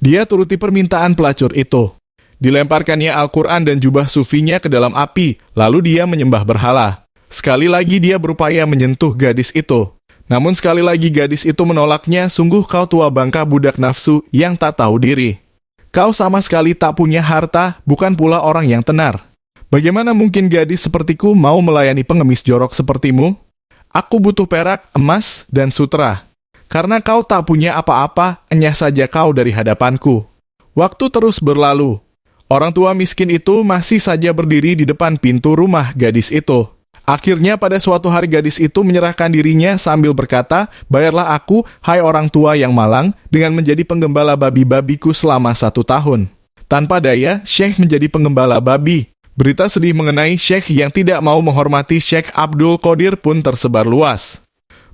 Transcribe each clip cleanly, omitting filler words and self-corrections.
Dia turuti permintaan pelacur itu. Dilemparkannya Al-Quran dan jubah sufinya ke dalam api, lalu dia menyembah berhala. Sekali lagi dia berupaya menyentuh gadis itu. Namun sekali lagi gadis itu menolaknya, sungguh kau tua bangka budak nafsu yang tak tahu diri. Kau sama sekali tak punya harta, bukan pula orang yang tenar. Bagaimana mungkin gadis sepertiku mau melayani pengemis jorok sepertimu? Aku butuh perak, emas, dan sutra. Karena kau tak punya apa-apa, enyah saja kau dari hadapanku. Waktu terus berlalu. Orang tua miskin itu masih saja berdiri di depan pintu rumah gadis itu. Akhirnya pada suatu hari gadis itu menyerahkan dirinya sambil berkata, bayarlah aku, hai orang tua yang malang, dengan menjadi penggembala babi-babiku selama 1 tahun. Tanpa daya, Syekh menjadi penggembala babi. Berita sedih mengenai Syekh yang tidak mau menghormati Syekh Abdul Qadir pun tersebar luas.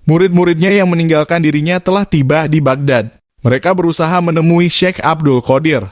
Murid-muridnya yang meninggalkan dirinya telah tiba di Baghdad. Mereka berusaha menemui Syekh Abdul Qadir.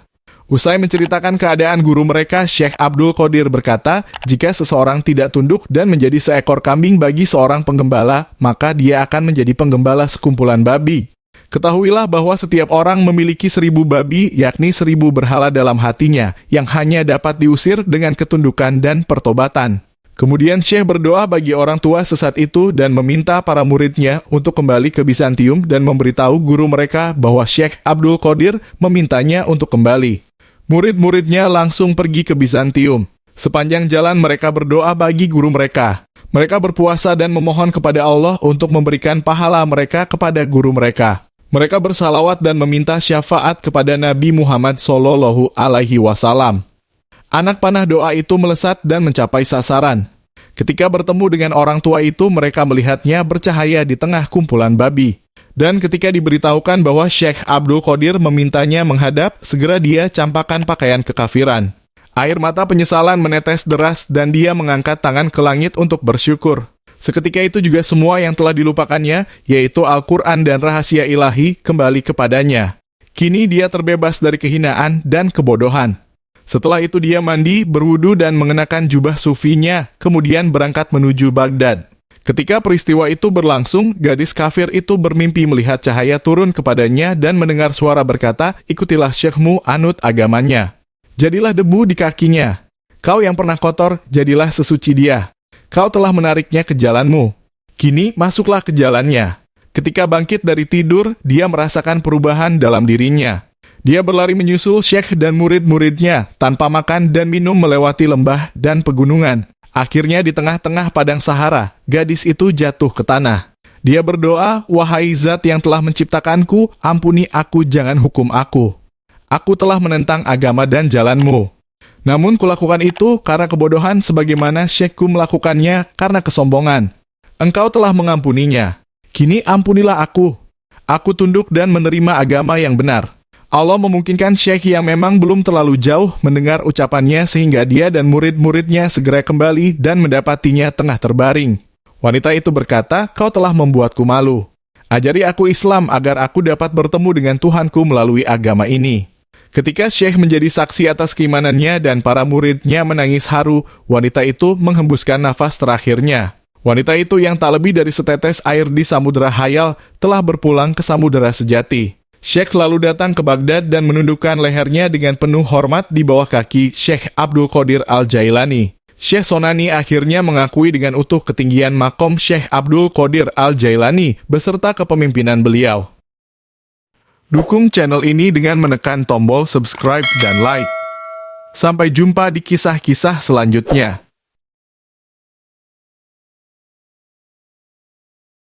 Usai menceritakan keadaan guru mereka, Syekh Abdul Qadir berkata, jika seseorang tidak tunduk dan menjadi seekor kambing bagi seorang penggembala, maka dia akan menjadi penggembala sekumpulan babi. Ketahuilah bahwa setiap orang memiliki 1000 babi, yakni 1000 berhala dalam hatinya, yang hanya dapat diusir dengan ketundukan dan pertobatan. Kemudian Syekh berdoa bagi orang tua sesat itu dan meminta para muridnya untuk kembali ke Bizantium dan memberitahu guru mereka bahwa Syekh Abdul Qadir memintanya untuk kembali. Murid-muridnya langsung pergi ke Bizantium. Sepanjang jalan mereka berdoa bagi guru mereka. Mereka berpuasa dan memohon kepada Allah untuk memberikan pahala mereka kepada guru mereka. Mereka bersalawat dan meminta syafaat kepada Nabi Muhammad SAW. Anak panah doa itu melesat dan mencapai sasaran. Ketika bertemu dengan orang tua itu, mereka melihatnya bercahaya di tengah kumpulan babi. Dan ketika diberitahukan bahwa Syekh Abdul Qadir memintanya menghadap, segera dia campakkan pakaian kekafiran. Air mata penyesalan menetes deras dan dia mengangkat tangan ke langit untuk bersyukur. Seketika itu juga semua yang telah dilupakannya, yaitu Al-Quran dan rahasia ilahi, kembali kepadanya. Kini dia terbebas dari kehinaan dan kebodohan. Setelah itu dia mandi, berwudu dan mengenakan jubah sufinya, kemudian berangkat menuju Baghdad. Ketika peristiwa itu berlangsung, gadis kafir itu bermimpi melihat cahaya turun kepadanya dan mendengar suara berkata, ikutilah syekhmu, anut agamanya. Jadilah debu di kakinya. Kau yang pernah kotor, jadilah sesuci dia. Kau telah menariknya ke jalanmu. Kini masuklah ke jalannya. Ketika bangkit dari tidur, dia merasakan perubahan dalam dirinya. Dia berlari menyusul Syekh dan murid-muridnya, tanpa makan dan minum melewati lembah dan pegunungan. Akhirnya di tengah-tengah padang Sahara, gadis itu jatuh ke tanah. Dia berdoa, wahai Zat yang telah menciptakanku, ampuni aku, jangan hukum aku. Aku telah menentang agama dan jalanmu. Namun kulakukan itu karena kebodohan sebagaimana Syekhku melakukannya karena kesombongan. Engkau telah mengampuninya. Kini ampunilah aku. Aku tunduk dan menerima agama yang benar. Allah memungkinkan Syekh yang memang belum terlalu jauh mendengar ucapannya sehingga dia dan murid-muridnya segera kembali dan mendapatinya tengah terbaring. Wanita itu berkata, kau telah membuatku malu. Ajari aku Islam agar aku dapat bertemu dengan Tuhanku melalui agama ini. Ketika Syekh menjadi saksi atas keimanannya dan para muridnya menangis haru, wanita itu menghembuskan nafas terakhirnya. Wanita itu yang tak lebih dari setetes air di samudera hayal telah berpulang ke samudera sejati. Syekh lalu datang ke Baghdad dan menundukkan lehernya dengan penuh hormat di bawah kaki Syekh Abdul Qadir Al-Jailani. Syekh Sonani akhirnya mengakui dengan utuh ketinggian makom Syekh Abdul Qadir Al-Jailani beserta kepemimpinan beliau. Dukung channel ini dengan menekan tombol subscribe dan like. Sampai jumpa di kisah-kisah selanjutnya.